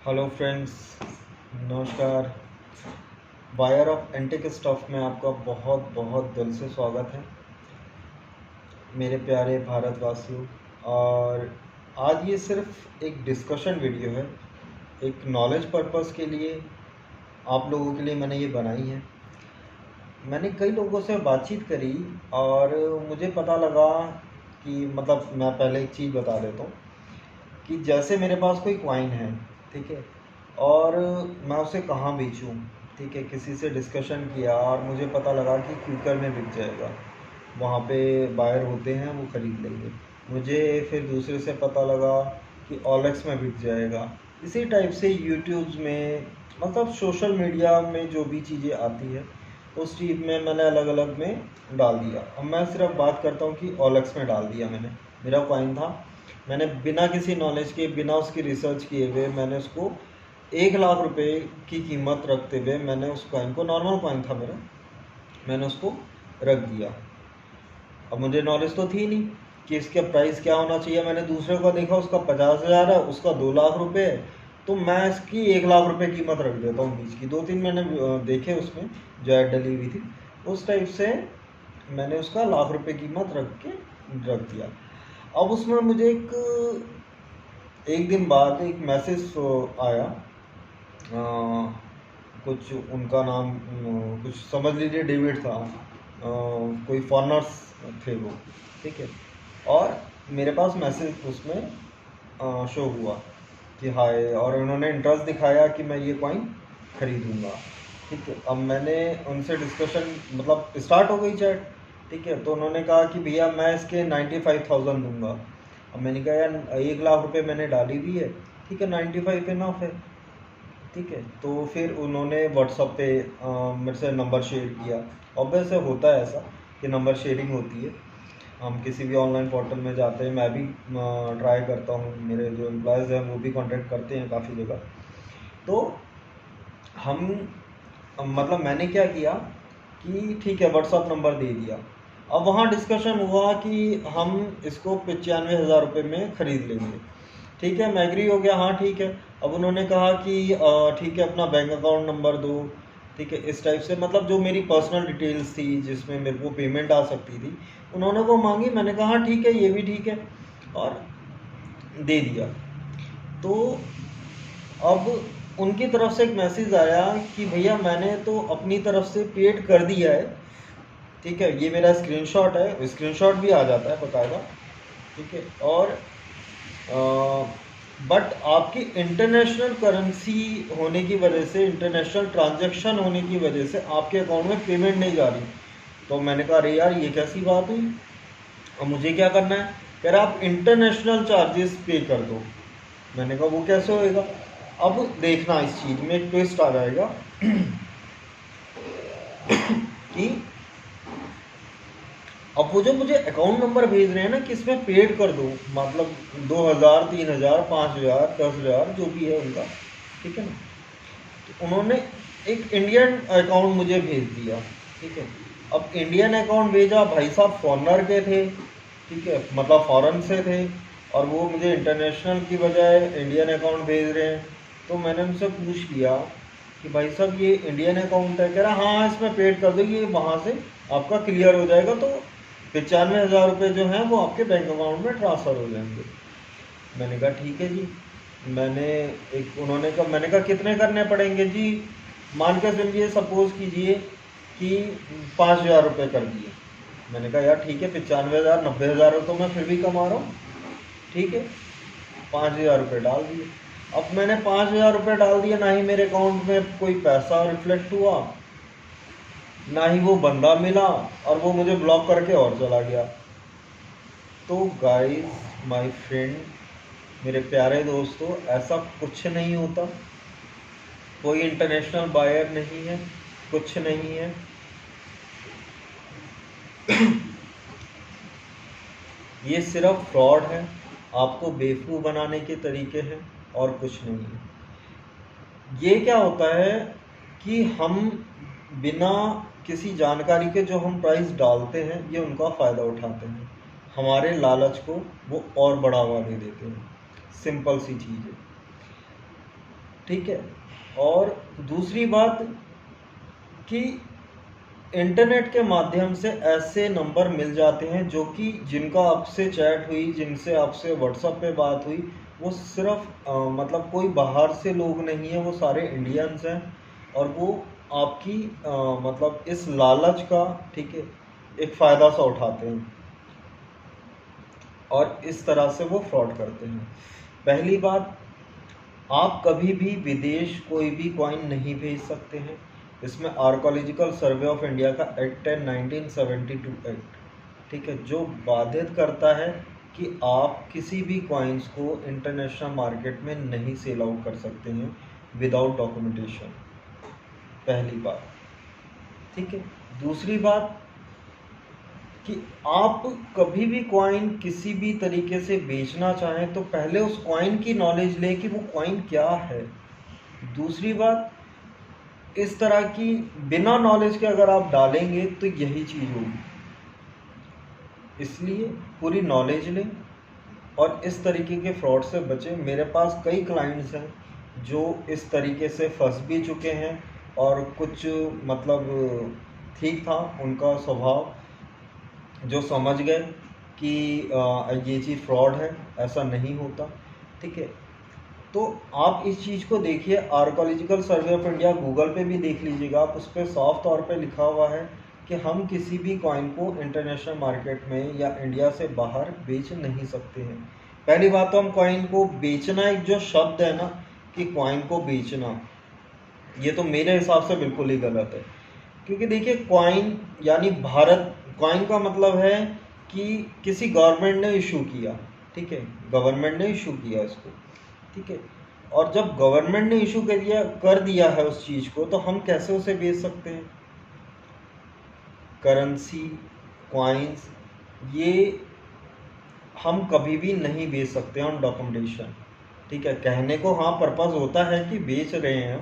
Hello friends, नमस्कार। Buyer of antique stuff में आपका बहुत बहुत दिल से स्वागत है मेरे प्यारे भारतवासियों। और आज ये सिर्फ एक डिस्कशन वीडियो है, एक नॉलेज पर्पस के लिए आप लोगों के लिए मैंने ये बनाई है। मैंने कई लोगों से बातचीत करी और मुझे पता लगा कि मैं पहले एक चीज़ बता देता हूँ कि जैसे मेरे पास कोई कॉइन है, ठीक है, और मैं उसे कहाँ बेचूँ, ठीक है। किसी से डिस्कशन किया और मुझे पता लगा कि क्विकर में बिक जाएगा, वहाँ पे बायर होते हैं, वो ख़रीद लेंगे। मुझे फिर दूसरे से पता लगा कि OLX में बिक जाएगा। इसी टाइप से यूट्यूब में, सोशल मीडिया में जो भी चीज़ें आती है उस चीज़ में मैंने अलग अलग में डाल दिया। अब मैं सिर्फ बात करता हूँ कि OLX में डाल दिया मैंने। मेरा कॉइन था, मैंने बिना किसी नॉलेज के, बिना उसकी रिसर्च किए हुए मैंने उसको 1 लाख रुपए की कीमत रखते हुए मैंने उस कॉइन को, नॉर्मल कॉइन था मेरा, मैंने उसको रख दिया। अब मुझे नॉलेज तो थी नहीं कि इसका प्राइस क्या होना चाहिए। मैंने दूसरे को देखा, उसका 50,000 है, उसका 2 लाख रुपए है, तो मैं इसकी 1 लाख रुपए कीमत रख देता हूँ बीच की। 2-3 मैंने देखे उसमें जो ऐड डली हुई थी, उस टाइप से मैंने उसका 1 लाख रुपए कीमत रख दिया। अब उसमें मुझे एक दिन बाद एक मैसेज आया, कुछ उनका नाम कुछ समझ लीजिए डेविड था, कोई फॉरनर्स थे वो, ठीक है। और मेरे पास मैसेज उसमें शो हुआ कि हाय, और उन्होंने इंटरेस्ट दिखाया कि मैं ये कॉइन खरीदूंगा, ठीक है। अब मैंने उनसे डिस्कशन स्टार्ट हो गई चैट, ठीक है। तो उन्होंने कहा कि भैया मैं इसके 95,000 दूंगा। अब मैंने कहा यार 1 लाख रुपए मैंने डाली हुई है, ठीक है, 95 इनफ है, ठीक है। तो फिर उन्होंने व्हाट्सअप पे मेरे से नंबर शेयर किया। ऑब्वियस होता है ऐसा कि नंबर शेयरिंग होती है। हम किसी भी ऑनलाइन पोर्टल में जाते हैं, मैं भी ट्राई करता हूँ, मेरे जो एम्प्लॉयज़ हैं वो भी कांटेक्ट करते हैं काफ़ी जगह। तो हम मैंने क्या किया कि ठीक है, व्हाट्सअप नंबर दे दिया। अब वहाँ डिस्कशन हुआ कि हम इसको 95,000 रुपये में ख़रीद लेंगे, ठीक है। मैं एग्री हो गया, हाँ ठीक है। अब उन्होंने कहा कि ठीक है, अपना बैंक अकाउंट नंबर दो, ठीक है। इस टाइप से जो मेरी पर्सनल डिटेल्स थी जिसमें मेरे को पेमेंट आ सकती थी, उन्होंने वो मांगी। मैंने कहा हाँ ठीक है, ये भी ठीक है, और दे दिया। तो अब उनकी तरफ से एक मैसेज आया कि भैया मैंने तो अपनी तरफ से पेड कर दिया है, ठीक है। ये मेरा स्क्रीनशॉट है, स्क्रीनशॉट भी आ जाता है बकायदा, ठीक है। और बट आपकी इंटरनेशनल करेंसी होने की वजह से, इंटरनेशनल ट्रांजैक्शन होने की वजह से आपके अकाउंट में पेमेंट नहीं जा रही। तो मैंने कहा अरे यार, ये कैसी बात हुई, अब मुझे क्या करना है। कह रहा आप इंटरनेशनल चार्जेस पे कर दो। मैंने कहा वो कैसे होएगा। अब देखना, इस चीज़ में एक ट्विस्ट आ जाएगा कि अब वो जो मुझे अकाउंट नंबर भेज रहे हैं ना कि इसमें पेड कर दो, 2,000, 3,000, 5,000, 10,000 जो भी है उनका, ठीक है ना। तो उन्होंने एक इंडियन अकाउंट मुझे भेज दिया, ठीक है। अब इंडियन अकाउंट भेजा, भाई साहब फॉरनर के थे, ठीक है, फॉरेन से थे, और वो मुझे इंटरनेशनल की बजाय इंडियन अकाउंट भेज रहे हैं। तो मैंने उनसे पूछ लिया कि भाई साहब ये इंडियन अकाउंट है। कह रहा हाँ, इसमें पेड कर दो, ये वहाँ से आपका क्लियर हो जाएगा, तो 95,000 रुपये जो हैं वो आपके बैंक अकाउंट में ट्रांसफ़र हो जाएंगे। मैंने कहा ठीक है जी। मैंने कहा कितने करने पड़ेंगे जी। मान के चलिए, सपोज़ कीजिए कि 5,000 रुपये कर दिए। मैंने कहा यार ठीक है, 95,000, 90,000 तो मैं फिर भी कमा रहा हूँ, ठीक है। 5,000 रुपये डाल दिए। अब मैंने 5,000 रुपये डाल दिए, ना ही मेरे अकाउंट में कोई पैसा रिफ्लेक्ट हुआ, ना ही वो बंदा मिला, और वो मुझे ब्लॉक करके और चला गया। तो गाइस, माय फ्रेंड, मेरे प्यारे दोस्तों, ऐसा कुछ नहीं होता। कोई इंटरनेशनल बायर नहीं है, कुछ नहीं है। ये सिर्फ फ्रॉड है, आपको बेवकूफ़ बनाने के तरीके हैं, और कुछ नहीं है। ये क्या होता है कि हम बिना किसी जानकारी के जो हम प्राइस डालते हैं, ये उनका फ़ायदा उठाते हैं, हमारे लालच को वो और बढ़ावा दे देते हैं। सिंपल सी चीज़ है। ठीक है। और दूसरी बात कि इंटरनेट के माध्यम से ऐसे नंबर मिल जाते हैं जो कि जिनका आपसे चैट हुई, जिनसे आपसे व्हाट्सएप पे बात हुई, वो सिर्फ मतलब कोई बाहर से लोग नहीं है, वो सारे इंडियंस हैं। और वो आपकी मतलब इस लालच का, ठीक है, एक फ़ायदा सा उठाते हैं और इस तरह से वो फ्रॉड करते हैं। पहली बात, आप कभी भी विदेश कोई भी कॉइन नहीं भेज सकते हैं। इसमें आर्कोलॉजिकल सर्वे ऑफ इंडिया का एक्ट है 1972 एक्ट, ठीक है, जो बाधित करता है कि आप किसी भी कॉइन्स को इंटरनेशनल मार्केट में नहीं सेल आउट कर सकते हैं विदाउट डॉक्यूमेंटेशन। पहली बात, ठीक है। दूसरी बात कि आप कभी भी कॉइन किसी भी तरीके से बेचना चाहें तो पहले उस कॉइन की नॉलेज लें कि वो कॉइन क्या है। दूसरी बात, इस तरह की बिना नॉलेज के अगर आप डालेंगे तो यही चीज़ होगी। इसलिए पूरी नॉलेज लें और इस तरीके के फ्रॉड से बचें। मेरे पास कई क्लाइंट्स हैं जो इस तरीके से फंस भी चुके हैं और कुछ मतलब ठीक था उनका स्वभाव, जो समझ गए कि ये चीज़ फ्रॉड है, ऐसा नहीं होता, ठीक है। तो आप इस चीज़ को देखिए, archaeological survey of India Google पे भी देख लीजिएगा आप, उस पर साफ तौर पे लिखा हुआ है कि हम किसी भी कॉइन को इंटरनेशनल मार्केट में या इंडिया से बाहर बेच नहीं सकते हैं। पहली बात तो हम कॉइन को बेचना, एक जो शब्द है ना कि कॉइन को बेचना, ये तो मेरे हिसाब से बिल्कुल ही गलत है। क्योंकि देखिए, कॉइन यानी भारत, कॉइन का मतलब है कि किसी गवर्नमेंट ने इशू किया, ठीक है, गवर्नमेंट ने इशू किया इसको, ठीक है। और जब गवर्नमेंट ने इशू कर दिया है उस चीज़ को, तो हम कैसे उसे बेच सकते हैं। करेंसी, कॉइन्स, ये हम कभी भी नहीं बेच सकते ऑन डॉक्यूमेंटेशन, ठीक है। कहने को हाँ पर्पस होता है कि बेच रहे हैं,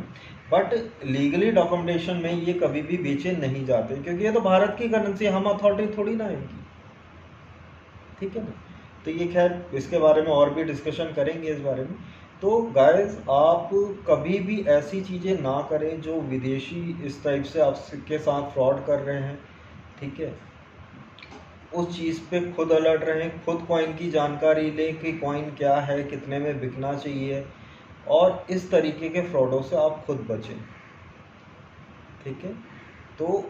बट लीगली डॉक्यूमेंटेशन में ये कभी भी बेचे नहीं जाते, क्योंकि ये तो भारत की करेंसी, हम अथॉरिटी थोड़ी ना है इनकी, ठीक है ना। तो ये खैर इसके बारे में और भी डिस्कशन करेंगे इस बारे में। तो गाइस, आप कभी भी ऐसी चीज़ें ना करें जो विदेशी इस टाइप से आपके साथ फ्रॉड कर रहे हैं, ठीक है। उस चीज़ पे खुद अलर्ट रहें, खुद कॉइन की जानकारी लें कि कॉइन क्या है, कितने में बिकना चाहिए, और इस तरीके के फ्रॉडों से आप खुद बचें, ठीक है। तो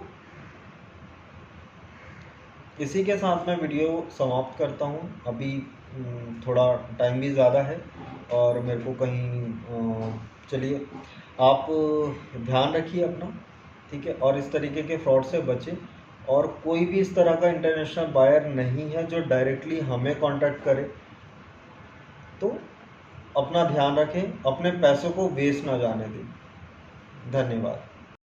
इसी के साथ मैं वीडियो समाप्त करता हूँ। अभी थोड़ा टाइम भी ज़्यादा है और मेरे को कहीं चलिए, आप ध्यान रखिए अपना, ठीक है, और इस तरीके के फ्रॉड से बचें। और कोई भी इस तरह का इंटरनेशनल बायर नहीं है जो डायरेक्टली हमें कांटेक्ट करे। तो अपना ध्यान रखें, अपने पैसों को वेस्ट ना जाने दें। धन्यवाद।